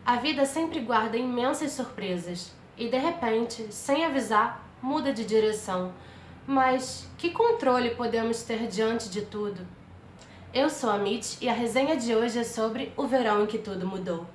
A vida sempre guarda imensas surpresas e, de repente, sem avisar, muda de direção. Mas que controle podemos ter diante de tudo? Eu sou a Mitch e a resenha de hoje é sobre o verão em que tudo mudou.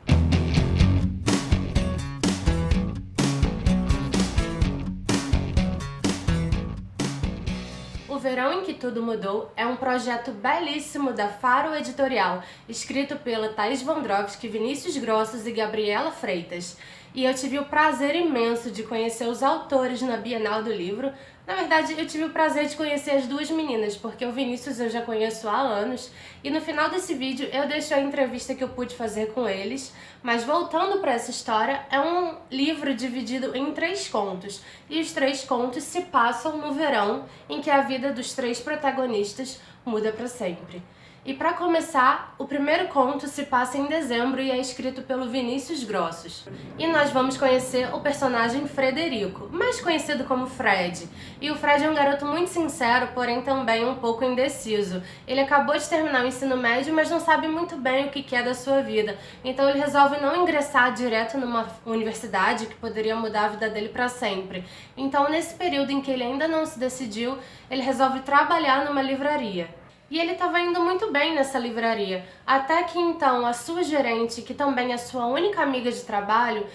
O Verão em que Tudo Mudou é um projeto belíssimo da Faro Editorial, escrito pela Thaís Vandrovski, Vinícius Grossos e Gabriela Freitas. E eu tive o prazer imenso de conhecer os autores na Bienal do Livro. Na verdade, eu tive o prazer de conhecer as duas meninas, porque o Vinícius eu já conheço há anos, e no final desse vídeo eu deixo a entrevista que eu pude fazer com eles. Mas voltando para essa história, é um livro dividido em 3 contos, e os 3 contos se passam no verão, em que a vida dos 3 protagonistas muda para sempre. E para começar, o primeiro conto se passa em dezembro e é escrito pelo Vinícius Grossos. E nós vamos conhecer o personagem Frederico, mais conhecido como Fred. E o Fred é um garoto muito sincero, porém também um pouco indeciso. Ele acabou de terminar o ensino médio, mas não sabe muito bem o que é da sua vida. Então ele resolve não ingressar direto numa universidade que poderia mudar a vida dele para sempre. Então, nesse período em que ele ainda não se decidiu, ele resolve trabalhar numa livraria. E ele estava indo muito bem nessa livraria, até que então a sua gerente, que também é sua única amiga de trabalho,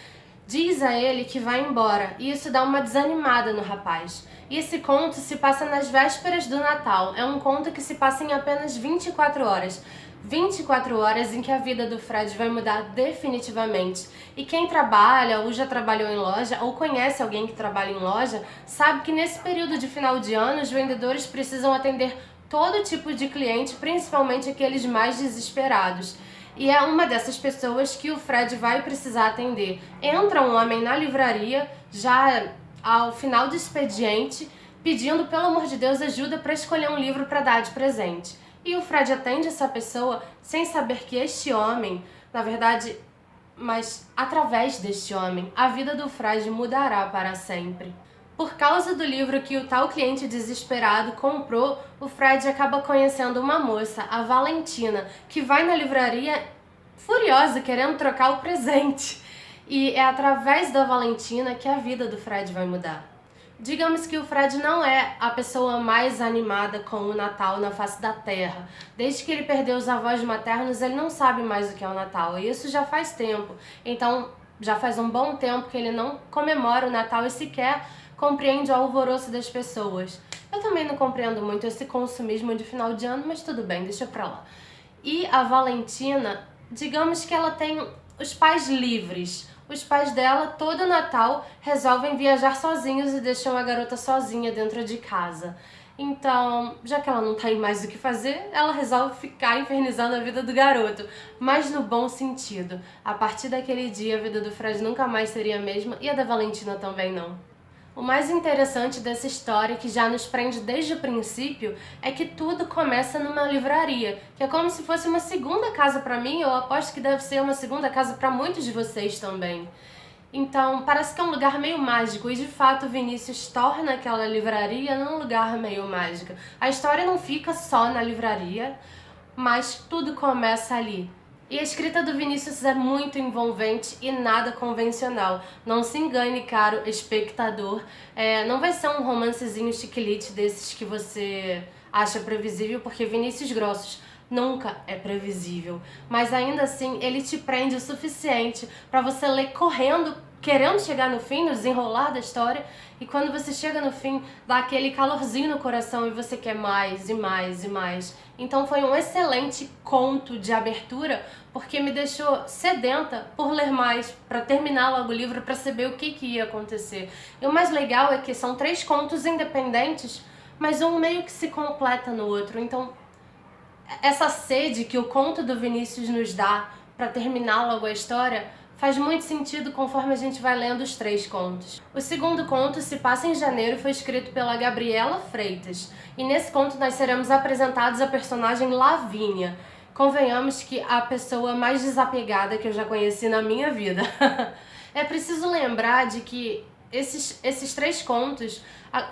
diz a ele que vai embora, e isso dá uma desanimada no rapaz. E esse conto se passa nas vésperas do Natal, é um conto que se passa em apenas 24 horas. 24 horas em que a vida do Fred vai mudar definitivamente. E quem trabalha, ou já trabalhou em loja, ou conhece alguém que trabalha em loja, sabe que nesse período de final de ano os vendedores precisam atender todo tipo de cliente, principalmente aqueles mais desesperados. E é uma dessas pessoas que o Fred vai precisar atender. Entra um homem na livraria, já ao final do expediente, pedindo, pelo amor de Deus, ajuda para escolher um livro para dar de presente. E o Fred atende essa pessoa sem saber que este homem, na verdade, mas através deste homem, a vida do Fred mudará para sempre. Por causa do livro que o tal cliente desesperado comprou, o Fred acaba conhecendo uma moça, a Valentina, que vai na livraria furiosa, querendo trocar o presente. E é através da Valentina que a vida do Fred vai mudar. Digamos que o Fred não é a pessoa mais animada com o Natal na face da Terra. Desde que ele perdeu os avós maternos, ele não sabe mais o que é o Natal, e isso já faz tempo. Então, já faz um bom tempo que ele não comemora o Natal e sequer compreende o alvoroço das pessoas. Eu também não compreendo muito esse consumismo de final de ano, mas tudo bem, deixa pra lá. E a Valentina, digamos que ela tem os pais livres. Os pais dela, todo Natal, resolvem viajar sozinhos e deixam a garota sozinha dentro de casa. Então, já que ela não tem mais o que fazer, ela resolve ficar infernizando a vida do garoto, mas no bom sentido. A partir daquele dia, a vida do Fred nunca mais seria a mesma e a da Valentina também não. O mais interessante dessa história, que já nos prende desde o princípio, é que tudo começa numa livraria, que é como se fosse uma segunda casa para mim. Eu aposto que deve ser uma segunda casa para muitos de vocês também. Então, parece que é um lugar meio mágico, e de fato o Vinícius torna aquela livraria num lugar meio mágico. A história não fica só na livraria, mas tudo começa ali. E a escrita do Vinícius é muito envolvente e nada convencional. Não se engane, caro espectador. Não vai ser um romancezinho chiquilite desses que você acha previsível, porque Vinícius Grossos nunca é previsível. Mas ainda assim, ele te prende o suficiente para você ler correndo, querendo chegar no fim, no desenrolar da história, e quando você chega no fim, dá aquele calorzinho no coração e você quer mais e mais e mais. Então foi um excelente conto de abertura, porque me deixou sedenta por ler mais, para terminar logo o livro, para saber o que ia acontecer. E o mais legal é que são 3 contos independentes, mas um meio que se completa no outro. Então, essa sede que o conto do Vinícius nos dá para terminar logo a história faz muito sentido conforme a gente vai lendo os 3 contos. O segundo conto se passa em janeiro e foi escrito pela Gabriela Freitas. E nesse conto nós seremos apresentados a personagem Lavínia. Convenhamos que a pessoa mais desapegada que eu já conheci na minha vida. É preciso lembrar de que esses três contos,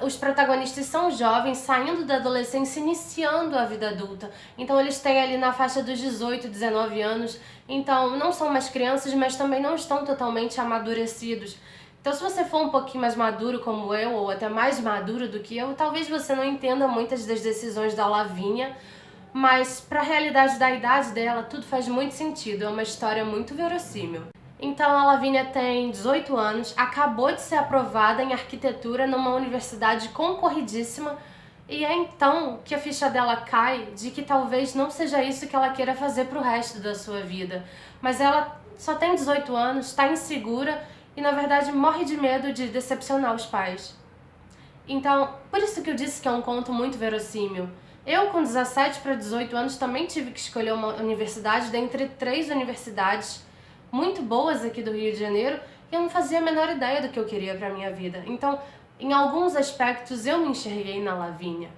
os protagonistas são jovens saindo da adolescência, iniciando a vida adulta. Então eles têm ali na faixa dos 18, 19 anos. Então não são mais crianças, mas também não estão totalmente amadurecidos. Então se você for um pouquinho mais maduro como eu, ou até mais maduro do que eu, talvez você não entenda muitas das decisões da Lavínia, mas para a realidade da idade dela, tudo faz muito sentido. É uma história muito verossímil. Então a Lavínia tem 18 anos, acabou de ser aprovada em arquitetura numa universidade concorridíssima, e é então que a ficha dela cai de que talvez não seja isso que ela queira fazer pro resto da sua vida. Mas ela só tem 18 anos, está insegura e na verdade morre de medo de decepcionar os pais. Então, por isso que eu disse que é um conto muito verossímil. Eu, com 17 para 18 anos, também tive que escolher uma universidade dentre 3 universidades muito boas aqui do Rio de Janeiro, e eu não fazia a menor ideia do que eu queria para minha vida. Então, em alguns aspectos, eu me enxerguei na Lavínia.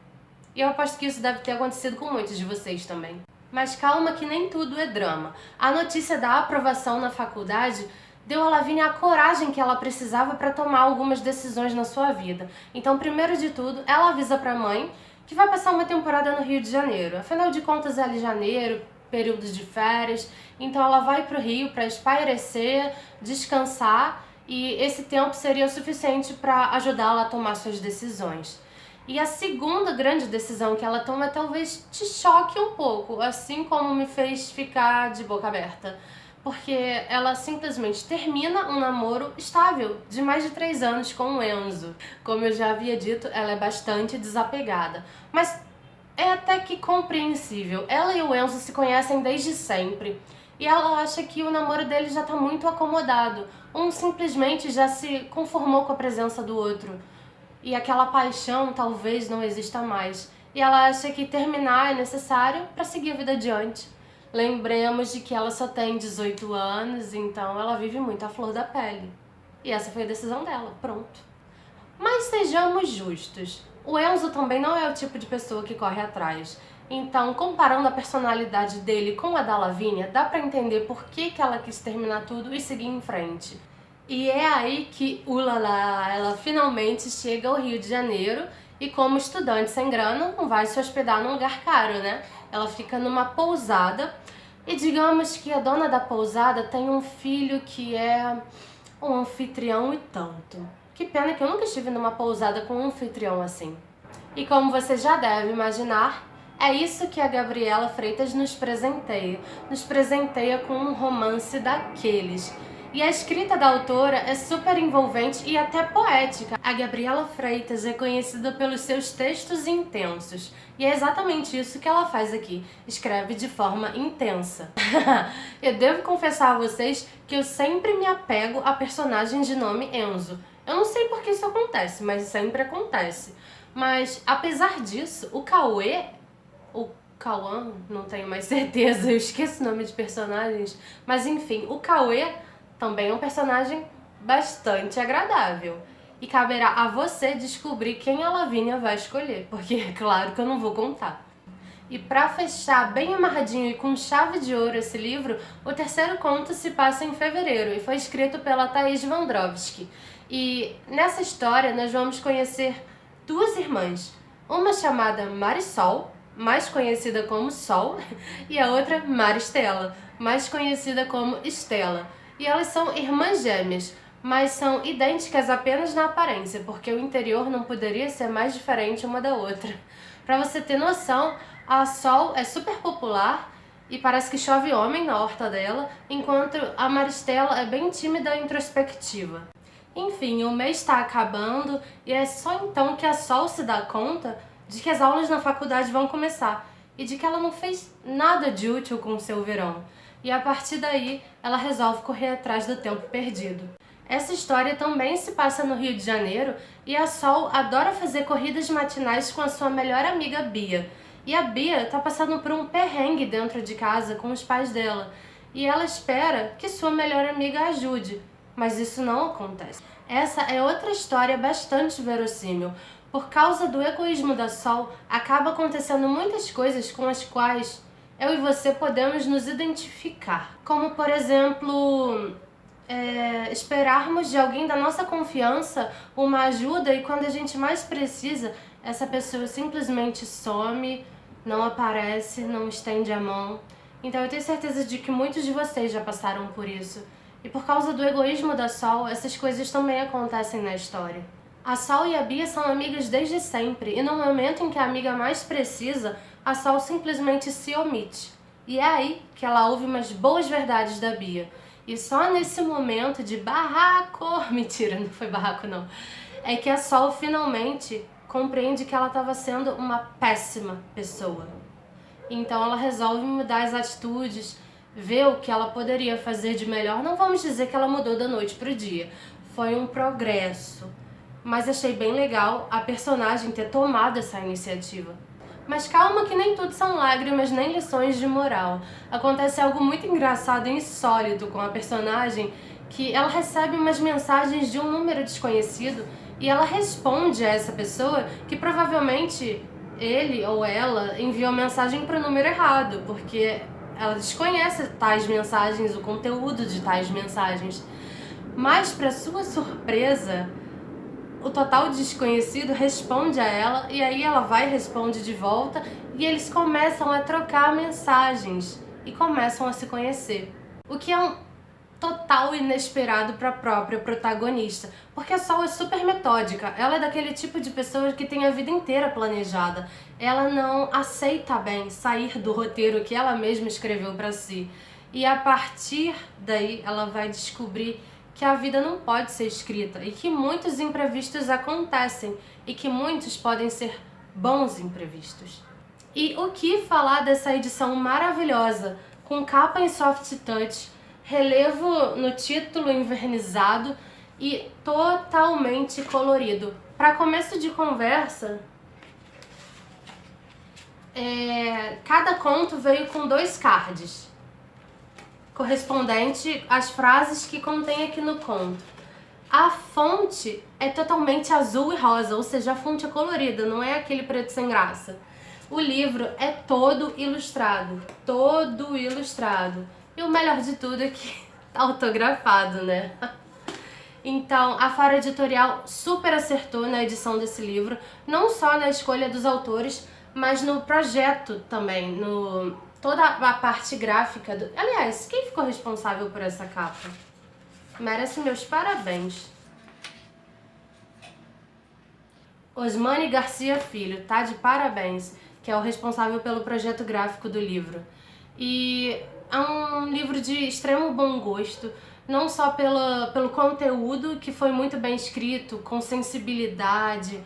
E eu aposto que isso deve ter acontecido com muitos de vocês também. Mas calma que nem tudo é drama. A notícia da aprovação na faculdade deu a Lavínia a coragem que ela precisava para tomar algumas decisões na sua vida. Então, primeiro de tudo, ela avisa para a mãe que vai passar uma temporada no Rio de Janeiro. Afinal de contas, é ali janeiro, período de férias, então ela vai para o Rio para espairecer, descansar, e esse tempo seria o suficiente para ajudá-la a tomar suas decisões. E a segunda grande decisão que ela toma talvez te choque um pouco, assim como me fez ficar de boca aberta, porque ela simplesmente termina um namoro estável de mais de 3 anos com o Enzo. Como eu já havia dito, ela é bastante desapegada, mas é até que compreensível. Ela e o Enzo se conhecem desde sempre. E ela acha que o namoro deles já tá muito acomodado. Um simplesmente já se conformou com a presença do outro. E aquela paixão talvez não exista mais. E ela acha que terminar é necessário para seguir a vida adiante. Lembremos de que ela só tem 18 anos, então ela vive muito à flor da pele. E essa foi a decisão dela, pronto. Mas sejamos justos. O Enzo também não é o tipo de pessoa que corre atrás. Então, comparando a personalidade dele com a da Lavínia, dá pra entender por que ela quis terminar tudo e seguir em frente. E é aí que, ulala, ela finalmente chega ao Rio de Janeiro e, como estudante sem grana, não vai se hospedar num lugar caro, né? Ela fica numa pousada e digamos que a dona da pousada tem um filho que é um anfitrião e tanto. Que pena que eu nunca estive numa pousada com um anfitrião assim. E como você já deve imaginar, é isso que a Gabriela Freitas nos presenteia. Nos presenteia com um romance daqueles. E a escrita da autora é super envolvente e até poética. A Gabriela Freitas é conhecida pelos seus textos intensos. E é exatamente isso que ela faz aqui. Escreve de forma intensa. Eu devo confessar a vocês que eu sempre me apego a personagens de nome Enzo. Eu não sei por que isso acontece, mas sempre acontece. Mas, apesar disso, o Cauê, o Cauã, não tenho mais certeza, eu esqueço o nome de personagens, mas enfim, o Cauê também é um personagem bastante agradável. E caberá a você descobrir quem a Lavínia vai escolher, porque é claro que eu não vou contar. E para fechar bem amarradinho e com chave de ouro esse livro, o terceiro conto se passa em fevereiro e foi escrito pela Thaís Vandrovsky. E nessa história nós vamos conhecer 2 irmãs, uma chamada Marisol, mais conhecida como Sol, e a outra Maristela, mais conhecida como Estela. E elas são irmãs gêmeas, mas são idênticas apenas na aparência, porque o interior não poderia ser mais diferente uma da outra. Para você ter noção, a Sol é super popular e parece que chove homem na horta dela, enquanto a Maristela é bem tímida e introspectiva. Enfim, o mês está acabando e é só então que a Sol se dá conta de que as aulas na faculdade vão começar e de que ela não fez nada de útil com o seu verão. E a partir daí, ela resolve correr atrás do tempo perdido. Essa história também se passa no Rio de Janeiro e a Sol adora fazer corridas matinais com a sua melhor amiga Bia. E a Bia está passando por um perrengue dentro de casa com os pais dela e ela espera que sua melhor amiga a ajude, mas isso não acontece. Essa é outra história bastante verossímil. Por causa do egoísmo da Sol, acaba acontecendo muitas coisas com as quais eu e você podemos nos identificar. Como, por exemplo, esperarmos de alguém da nossa confiança uma ajuda e quando a gente mais precisa, essa pessoa simplesmente some, não aparece, não estende a mão. Então eu tenho certeza de que muitos de vocês já passaram por isso. E por causa do egoísmo da Sol, essas coisas também acontecem na história. A Sol e a Bia são amigas desde sempre, e no momento em que a amiga mais precisa, a Sol simplesmente se omite. E é aí que ela ouve umas boas verdades da Bia. E só nesse momento de barraco, mentira, não foi barraco não, é que a Sol finalmente compreende que ela estava sendo uma péssima pessoa. Então ela resolve mudar as atitudes, ver o que ela poderia fazer de melhor. Não vamos dizer que ela mudou da noite pro dia, foi um progresso. Mas achei bem legal a personagem ter tomado essa iniciativa. Mas calma que nem tudo são lágrimas nem lições de moral. Acontece algo muito engraçado e insólito com a personagem, que ela recebe umas mensagens de um número desconhecido e ela responde a essa pessoa que provavelmente ele ou ela enviou a mensagem para o número errado, porque ela desconhece tais mensagens, o conteúdo de tais mensagens. Mas, para sua surpresa, o total desconhecido responde a ela e aí ela vai e responde de volta e eles começam a trocar mensagens e começam a se conhecer. O que é um total inesperado para a própria protagonista, porque a Sol é super metódica, ela é daquele tipo de pessoa que tem a vida inteira planejada, ela não aceita bem sair do roteiro que ela mesma escreveu para si e a partir daí ela vai descobrir que a vida não pode ser escrita e que muitos imprevistos acontecem e que muitos podem ser bons imprevistos. E o que falar dessa edição maravilhosa, com capa em soft touch, relevo no título envernizado e totalmente colorido. Para começo de conversa, cada conto veio com 2 cards correspondente às frases que contém aqui no conto. A fonte é totalmente azul e rosa, ou seja, a fonte é colorida, não é aquele preto sem graça. O livro é todo ilustrado. E o melhor de tudo é que tá autografado, né? Então, a Faro Editorial super acertou na edição desse livro, não só na escolha dos autores, mas no projeto também, toda a parte gráfica do... Aliás, quem ficou responsável por essa capa? Merece meus parabéns. Osmani Garcia Filho, tá de parabéns, que é o responsável pelo projeto gráfico do livro. E é um livro de extremo bom gosto, não só pelo conteúdo, que foi muito bem escrito, com sensibilidade,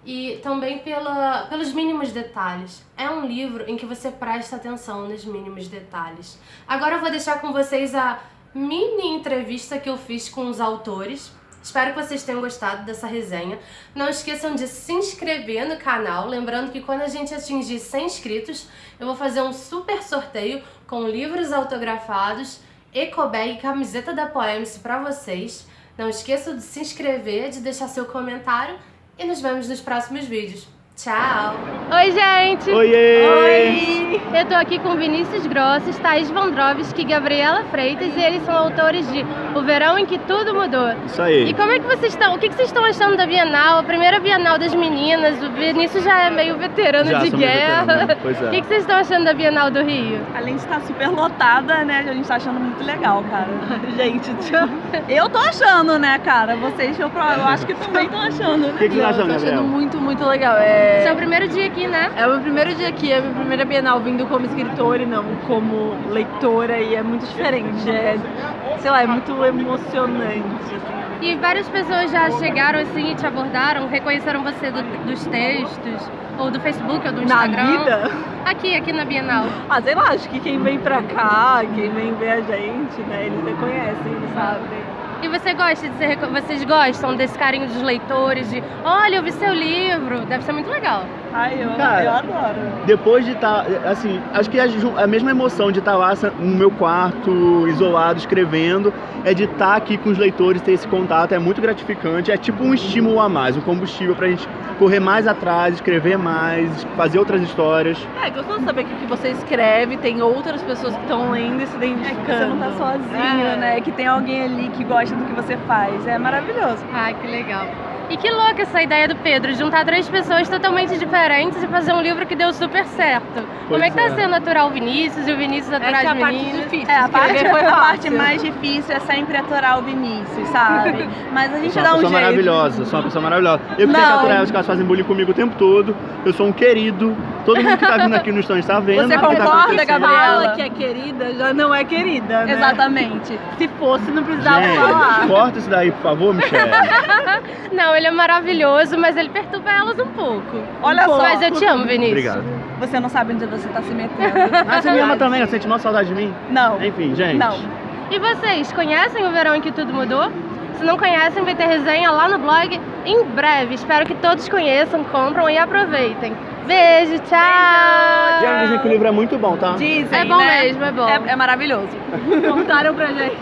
e também pelos mínimos detalhes. É um livro em que você presta atenção nos mínimos detalhes. Agora eu vou deixar com vocês a mini entrevista que eu fiz com os autores. Espero que vocês tenham gostado dessa resenha. Não esqueçam de se inscrever no canal. Lembrando que quando a gente atingir 100 inscritos, eu vou fazer um super sorteio com livros autografados, ecobag e camiseta da Poemice para vocês. Não esqueçam de se inscrever, de deixar seu comentário e nos vemos nos próximos vídeos. Tchau! Oi, gente! Oiê! Oi! Eu tô aqui com Vinícius Grossos, Thaís Vondrovski e Gabriela Freitas e eles são autores de O Verão em que Tudo Mudou. Isso aí! E como é que vocês estão? O que vocês estão achando da Bienal? A primeira Bienal das meninas, o Vinícius já é meio veterano de guerra. Veterano, pois é. O que vocês estão achando da Bienal do Rio? Além de estar super lotada, né? A gente tá achando muito legal, cara. Gente, eu tô achando, né, cara? Vocês, eu acho que também estão achando, né? O que você tá achando, Gabriel? Muito legal. Seu primeiro dia aqui, né? É o meu primeiro dia aqui, é a minha primeira Bienal vindo como escritora e não como leitora e é muito diferente, sei lá, é muito emocionante. Assim. E várias pessoas já chegaram assim e te abordaram, reconheceram você dos textos, ou do Facebook, ou do Instagram. Na vida? Aqui na Bienal. Ah, sei lá, acho que quem vem pra cá, quem vem ver a gente, né, eles reconhecem, eles sabem. E você gosta de vocês gostam desse carinho dos leitores, de olha, eu vi seu livro, deve ser muito legal. Ai, eu Cara, adoro. Depois de estar, assim, acho que a mesma emoção de estar lá no meu quarto, isolado, escrevendo, é de estar aqui com os leitores, ter esse contato, é muito gratificante, é tipo um estímulo a mais, um combustível pra gente correr mais atrás, escrever mais, fazer outras histórias. É gostoso saber que o que você escreve tem outras pessoas que estão lendo e se identificando. Que você não tá sozinho, né? Que tem alguém ali que gosta do que você faz. É maravilhoso. Ai, que legal. E que louca essa ideia do Pedro, juntar 3 pessoas totalmente diferentes e fazer um livro que deu super certo. Como é que tá sendo aturar o Vinícius e o Vinícius aturar Essa é as a parte meninas? difícil. É, a escrever foi parte fácil. mais difícil é sempre aturar o Vinícius, sabe? Mas a Eu gente sou dá uma um pessoa jeito. maravilhosa, sou uma pessoa maravilhosa. Eu que tenho que Não. aturar elas, que elas fazem bullying comigo o tempo todo. Eu sou um querido. Todo mundo que tá vindo aqui no stand tá vendo. Você o que tá concorda, acontecendo. Gabriela? Fala que é querida, já não é querida, né? Exatamente. Se fosse, não precisava falar. Gente, corta isso daí, por favor, Michelle. Não, ele é maravilhoso, mas ele perturba elas um pouco. Olha só. Mas eu te amo, Vinícius. Obrigado. Você não sabe onde você tá se metendo. Ah, você me ama também? Você sente mal saudade de mim? Não. Enfim, gente. Não. E vocês, conhecem o Verão em que Tudo Mudou? Se não conhecem, vai ter resenha lá no blog em breve. Espero que todos conheçam, compram e aproveitem. Beijo, tchau! Já dizem que o livro é muito bom, tá? Dizem, É bom né? mesmo, é bom. É maravilhoso. Contaram pra gente.